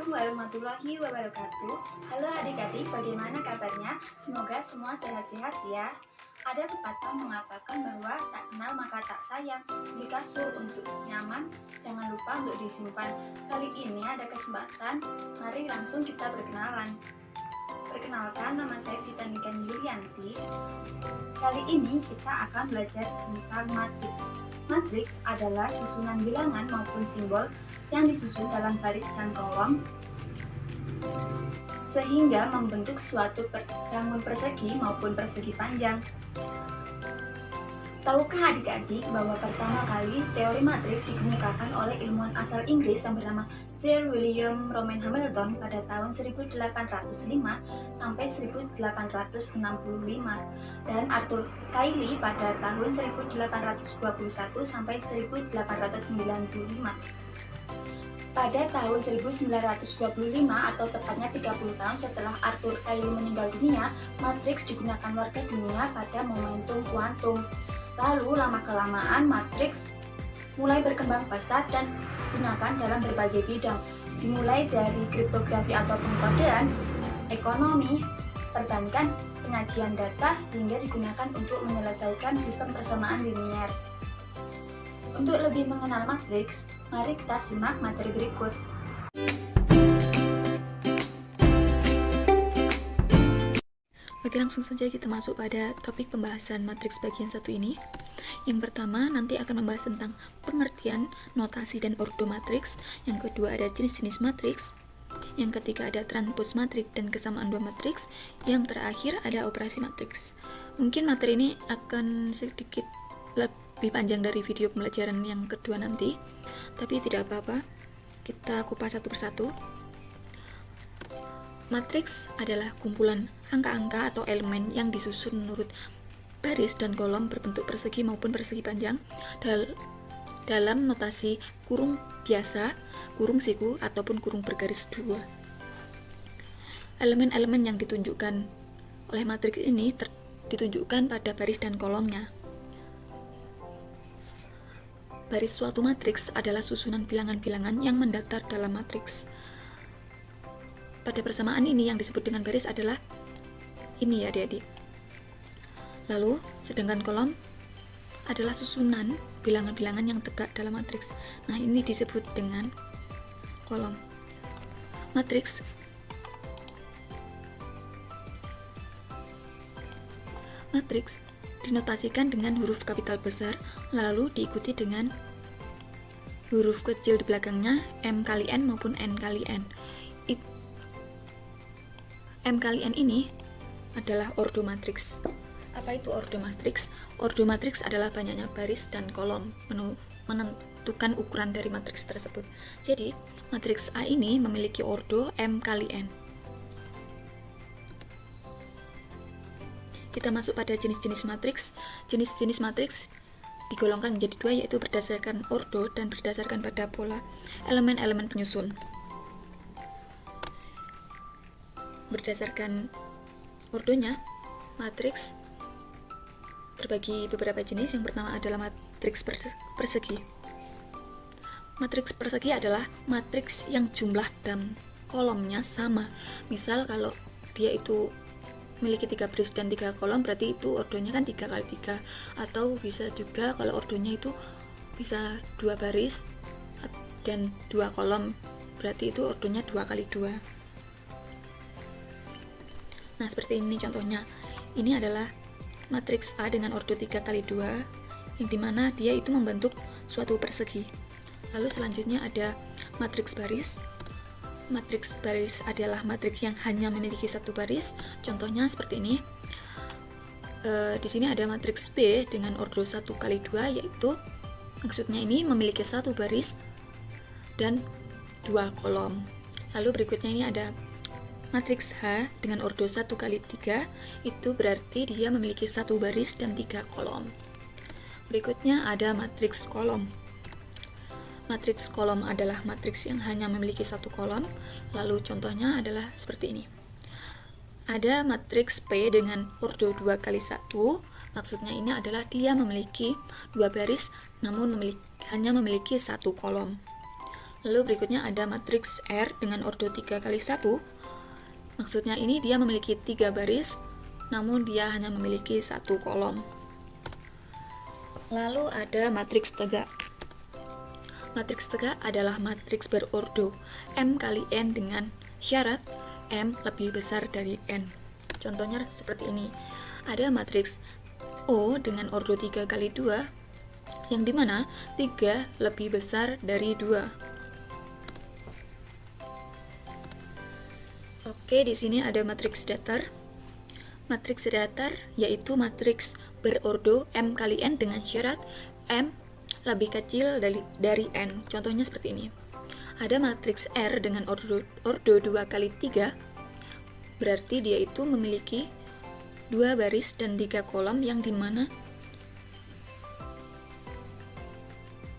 Assalamualaikum warahmatullahi wabarakatuh. Halo adik-adik, bagaimana kabarnya? Semoga semua sehat-sehat ya. Ada pepatah mengatakan bahwa tak kenal maka tak sayang. Di kasur untuk nyaman, jangan lupa untuk disimpan. Kali ini ada kesempatan, mari langsung kita berkenalan. Perkenalkan, nama saya Vita Niken Yulianti. Kali ini kita akan belajar tentang matriks. Matriks adalah susunan bilangan maupun simbol yang disusun dalam baris dan kolom sehingga membentuk suatu bangun persegi maupun persegi panjang. Tahukah adik-adik bahwa pertama kali teori matriks dikemukakan oleh ilmuwan asal Inggris yang bernama Sir William Rowan Hamilton pada tahun 1805 sampai 1865 dan Arthur Cayley pada tahun 1821 sampai 1895. Pada tahun 1925 atau tepatnya 30 tahun setelah Arthur Cayley meninggal dunia, matriks digunakan warga dunia pada momentum kuantum. Lalu lama-kelamaan matriks mulai berkembang pesat dan digunakan dalam berbagai bidang, dimulai dari kriptografi atau pengkodean, ekonomi, perbankan, penyajian data, hingga digunakan untuk menyelesaikan sistem persamaan linier. Untuk lebih mengenal matriks, mari kita simak materi berikut. Oke, langsung saja kita masuk pada topik pembahasan matriks bagian 1 ini. Yang pertama nanti akan membahas tentang pengertian, notasi, dan ordo matriks. Yang kedua ada jenis-jenis matriks. Yang ketiga ada transpos matriks dan kesamaan dua matriks. Yang terakhir ada operasi matriks. Mungkin materi ini akan sedikit lebih panjang dari video pembelajaran yang kedua nanti, tapi tidak apa-apa, kita kupas satu persatu. Matriks adalah kumpulan angka-angka atau elemen yang disusun menurut baris dan kolom berbentuk persegi maupun persegi panjang dalam notasi kurung biasa, kurung siku, ataupun kurung bergaris 2. Elemen-elemen yang ditunjukkan oleh matriks ini ditunjukkan pada baris dan kolomnya. Baris suatu matriks adalah susunan bilangan-bilangan yang mendatar dalam matriks. Pada persamaan ini yang disebut dengan baris adalah ini ya adik-adik. Lalu, sedangkan kolom adalah susunan bilangan-bilangan yang tegak dalam matriks. Nah, ini disebut dengan kolom. Matriks dinotasikan dengan huruf kapital besar, lalu diikuti dengan huruf kecil di belakangnya, M kali N maupun N kali N. M kali N ini adalah ordo matriks. Apa itu ordo matriks? Ordo matriks adalah banyaknya baris dan kolom menentukan ukuran dari matriks tersebut. Jadi, matriks A ini memiliki ordo M kali N. Kita masuk pada jenis-jenis matriks. Jenis-jenis matriks digolongkan menjadi dua, yaitu berdasarkan ordo dan berdasarkan pada pola elemen-elemen penyusun. Berdasarkan ordonya, matriks terbagi beberapa jenis. Yang pertama adalah matriks persegi. Matriks persegi adalah matriks yang jumlah dan kolomnya sama. Misal kalau dia itu memiliki 3 baris dan 3 kolom, berarti itu ordonya kan 3 kali 3. Atau bisa juga kalau ordonya itu bisa 2 baris dan 2 kolom, berarti itu ordonya 2 kali 2. Nah, seperti ini contohnya. Ini adalah matriks A dengan ordo 3 kali 2, yang dimana dia itu membentuk suatu persegi. Lalu selanjutnya ada matriks baris. Matriks baris adalah matriks yang hanya memiliki satu baris. Contohnya seperti ini. Di sini ada matriks B dengan ordo 1 kali 2, yaitu maksudnya ini memiliki satu baris dan 2 kolom. Lalu berikutnya ini ada matriks H dengan ordo 1 kali 3, itu berarti dia memiliki satu baris dan 3 kolom. Berikutnya ada matriks kolom. Matriks kolom adalah matriks yang hanya memiliki satu kolom. Lalu contohnya adalah seperti ini. Ada matriks P dengan ordo 2 kali 1, maksudnya ini adalah dia memiliki 2 baris namun hanya memiliki satu kolom. Lalu berikutnya ada matriks R dengan ordo 3 kali 1. Maksudnya ini dia memiliki 3 baris, namun dia hanya memiliki 1 kolom. Lalu ada matriks tegak. Matriks tegak adalah matriks berordo M kali N dengan syarat M lebih besar dari N. Contohnya seperti ini. Ada matriks O dengan ordo 3 kali 2, yang dimana 3 lebih besar dari 2. Oke, di sini ada matriks datar. Matriks datar yaitu matriks berordo M kali N dengan syarat M lebih kecil dari N. Contohnya seperti ini. Ada matriks R dengan ordo 2 kali 3, berarti dia itu memiliki 2 baris dan 3 kolom, yang dimana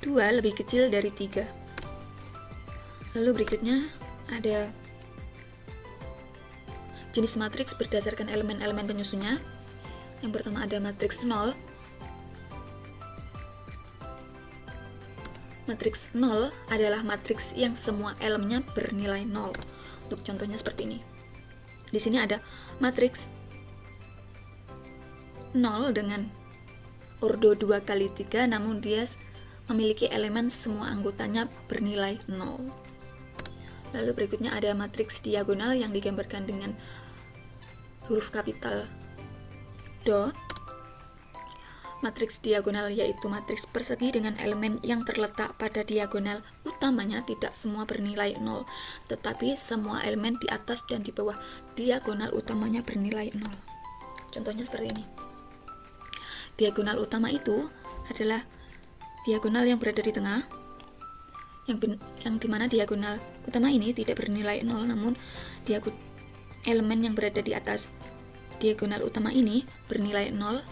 2 lebih kecil dari 3. Lalu berikutnya ada jenis matriks berdasarkan elemen-elemen penyusunnya. Yang pertama ada matriks 0. Matriks 0 adalah matriks yang semua elemennya bernilai 0. Untuk contohnya seperti ini. Di sini ada matriks 0 dengan ordo 2 kali 3, namun dia memiliki elemen semua anggotanya bernilai 0. Lalu berikutnya ada matriks diagonal yang digambarkan dengan huruf kapital Do. Matriks diagonal yaitu matriks persegi dengan elemen yang terletak pada diagonal utamanya tidak semua bernilai 0, tetapi semua elemen di atas dan di bawah diagonal utamanya bernilai 0. Contohnya seperti ini. Diagonal utama itu adalah diagonal yang berada di tengah, yang dimana diagonal utama ini tidak bernilai 0, namun elemen yang berada di atas diagonal utama ini bernilai 0,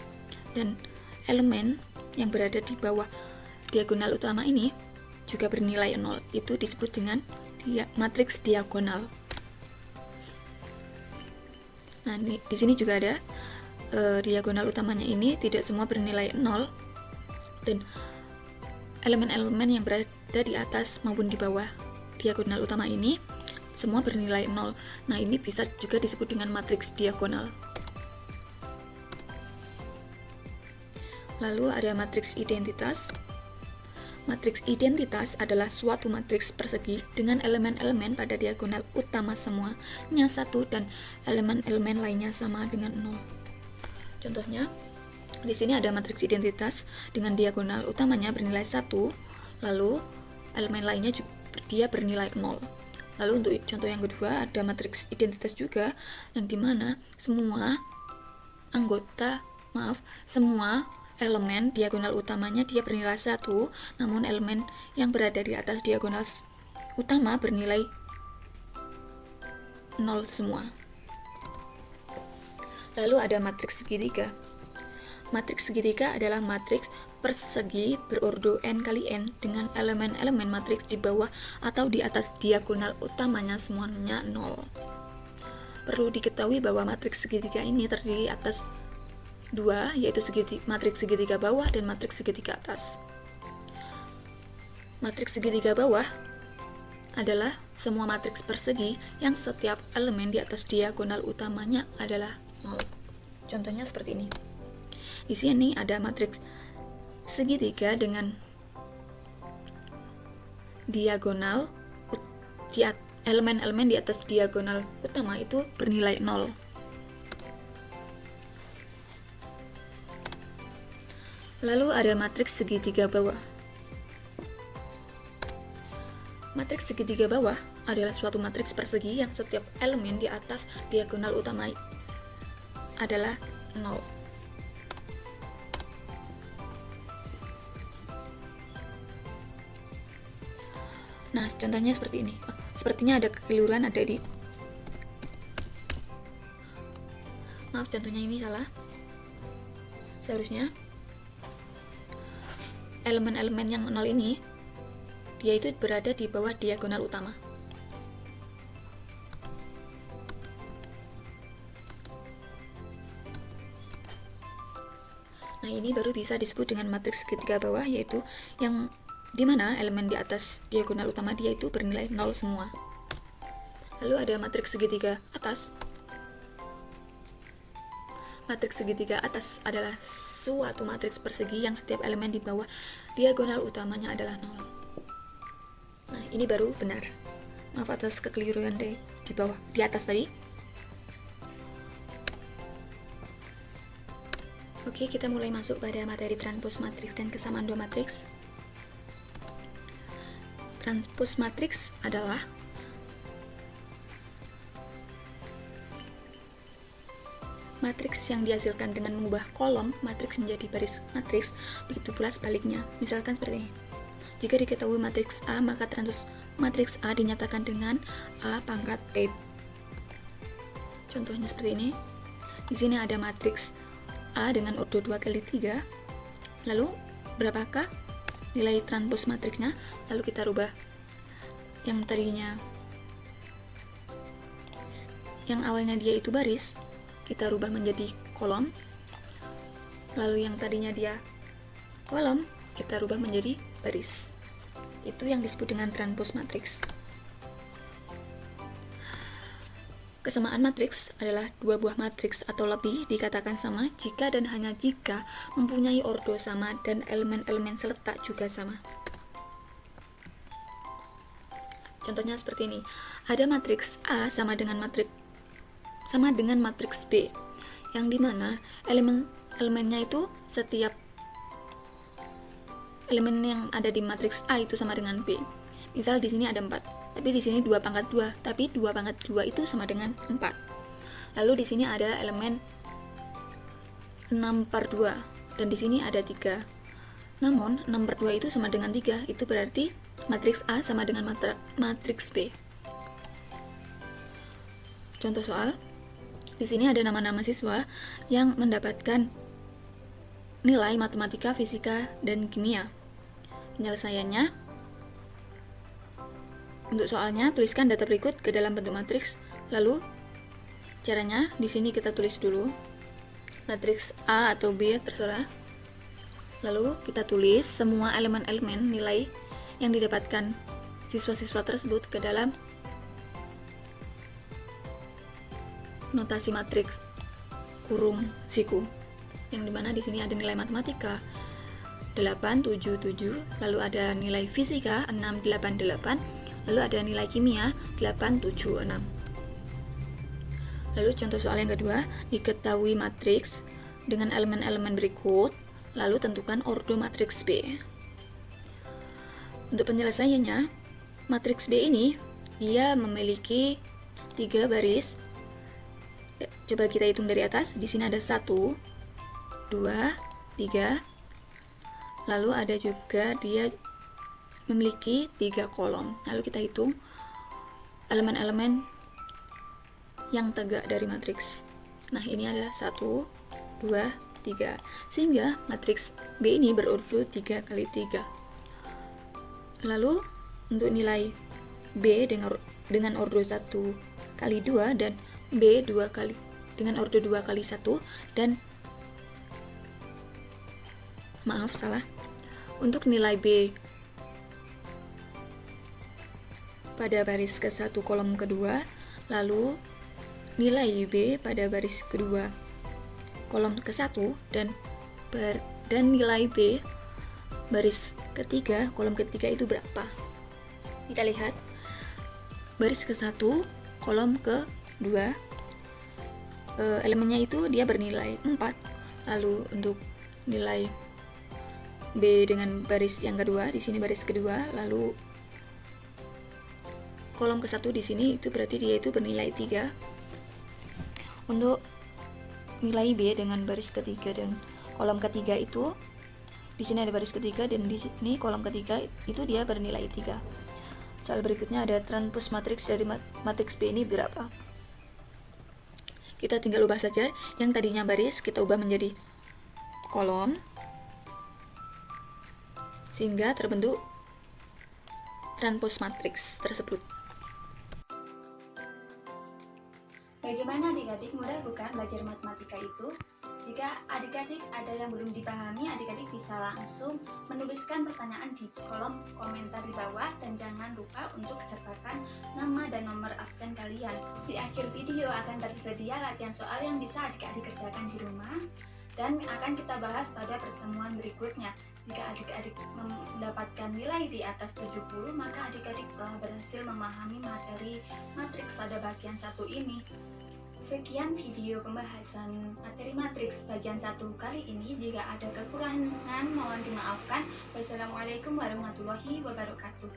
dan elemen yang berada di bawah diagonal utama ini juga bernilai 0. Itu disebut dengan matriks diagonal. Nah, di sini juga ada diagonal utamanya ini tidak semua bernilai 0, dan elemen-elemen yang berada di atas maupun di bawah diagonal utama ini semua bernilai 0. Nah, ini bisa juga disebut dengan matriks diagonal. Lalu ada matriks identitas. Matriks identitas adalah suatu matriks persegi dengan elemen-elemen pada diagonal utama semuanya 1 dan elemen-elemen lainnya sama dengan 0. Contohnya, di sini ada matriks identitas dengan diagonal utamanya bernilai 1, lalu elemen lainnya juga dia bernilai 0. Lalu untuk contoh yang kedua ada matriks identitas juga, yang dimana semua elemen diagonal utamanya dia bernilai 1, namun elemen yang berada di atas diagonal utama bernilai 0 semua. Lalu ada matriks segitiga. Matriks segitiga adalah matriks persegi berordo n kali n dengan elemen-elemen matriks di bawah atau di atas diagonal utamanya semuanya 0. Perlu diketahui bahwa matriks segitiga ini terdiri atas 2, yaitu matriks segitiga bawah dan matriks segitiga atas. Matriks segitiga bawah adalah semua matriks persegi yang setiap elemen di atas diagonal utamanya adalah 0. Contohnya seperti ini. Di sini ada matriks segitiga dengan diagonal elemen-elemen di atas diagonal utama itu bernilai 0. Lalu ada matriks segitiga bawah. Matriks segitiga bawah adalah suatu matriks persegi yang setiap elemen di atas diagonal utama adalah 0. Nah, contohnya seperti ini. Sepertinya ada kekeliruan Maaf, contohnya ini salah. Seharusnya elemen-elemen yang 0 ini dia itu berada di bawah diagonal utama. Nah, ini baru bisa disebut dengan matriks segitiga bawah, yaitu yang di mana elemen di atas diagonal utama dia itu bernilai 0 semua. Lalu ada matriks segitiga atas. Matriks segitiga atas adalah suatu matriks persegi yang setiap elemen di bawah diagonal utamanya adalah 0. Nah, ini baru benar. Maaf atas kekeliruan di atas tadi. Oke, kita mulai masuk pada materi transpos matriks dan kesamaan dua matriks. Transpos matriks adalah matriks yang dihasilkan dengan mengubah kolom matriks menjadi baris matriks, begitu pula sebaliknya. Misalkan seperti ini. Jika diketahui matriks A, maka transpos matriks A dinyatakan dengan A pangkat E. Contohnya seperti ini. Di sini ada matriks A dengan ordo 2 kali 3. Lalu berapakah nilai transpos matriksnya? Lalu kita rubah yang tadinya yang awalnya dia itu baris, kita rubah menjadi kolom. Lalu yang tadinya dia kolom, kita rubah menjadi baris. Itu yang disebut dengan transpos matriks. Kesamaan matriks adalah dua buah matriks atau lebih dikatakan sama jika dan hanya jika mempunyai ordo sama dan elemen-elemen seletak juga sama. Contohnya seperti ini. Ada matriks A sama dengan matriks B, yang dimana elemennya itu setiap elemen yang ada di matriks A itu sama dengan B. Misal di sini ada 4. Tapi di sini 2 pangkat 2, tapi 2 pangkat 2 itu sama dengan 4. Lalu di sini ada elemen 6/2 dan di sini ada 3. Namun 6/2 itu sama dengan 3, itu berarti matriks A sama dengan matriks B. Contoh soal. Di sini ada nama-nama siswa yang mendapatkan nilai matematika, fisika, dan kimia. Penyelesaiannya, untuk soalnya, tuliskan data berikut ke dalam bentuk matriks. Lalu, caranya di sini kita tulis dulu matriks A atau B, terserah. Lalu, kita tulis semua elemen-elemen nilai yang didapatkan siswa-siswa tersebut ke dalam notasi matriks kurung siku. Yang dimana di sini ada nilai matematika 877, lalu ada nilai fisika 688, lalu ada nilai kimia 876. Lalu contoh soal yang kedua, diketahui matriks dengan elemen-elemen berikut, lalu tentukan ordo matriks B. Untuk penyelesaiannya, matriks B ini dia memiliki 3 baris. Coba kita hitung dari atas. Di sini ada 1, 2, 3. Lalu ada juga dia memiliki 3 kolom. Lalu kita hitung elemen-elemen yang tegak dari matriks. Nah, ini adalah 1, 2, 3. Sehingga matriks B ini berordo 3 kali 3. Lalu untuk nilai B dengan ordo 1 kali 2 dan B dengan ordo 2 kali 1 dan untuk nilai B pada baris ke-1 kolom kedua, lalu nilai B pada baris kedua kolom ke-1 dan nilai B baris ketiga kolom ketiga itu berapa? Kita lihat baris ke-1 kolom ke-2 elemennya itu dia bernilai 4. Lalu untuk nilai B dengan baris yang kedua, di sini baris kedua, lalu kolom ke-1 di sini itu berarti dia itu bernilai 3. Untuk nilai B dengan baris ketiga dan kolom ketiga itu di sini ada baris ketiga dan di sini kolom ketiga itu dia bernilai 3. Soal berikutnya ada transpos matriks dari matriks B ini berapa? Kita tinggal ubah saja, yang tadinya baris kita ubah menjadi kolom sehingga terbentuk transpos matriks tersebut. Bagaimana adik-adik, mudah bukan belajar matematika itu? Jika adik-adik ada yang belum dipahami, adik-adik bisa langsung menuliskan pertanyaan di kolom komentar di bawah dan jangan lupa untuk sertakan nama dan nomor absen kalian. Di akhir video akan tersedia latihan soal yang bisa adik-adik kerjakan di rumah dan akan kita bahas pada pertemuan berikutnya. Jika adik-adik mendapatkan nilai di atas 70, maka adik-adik telah berhasil memahami materi matriks pada bagian 1 ini. Sekian video pembahasan materi matriks bagian 1 kali ini. Jika ada kekurangan mohon dimaafkan. Wassalamualaikum warahmatullahi wabarakatuh.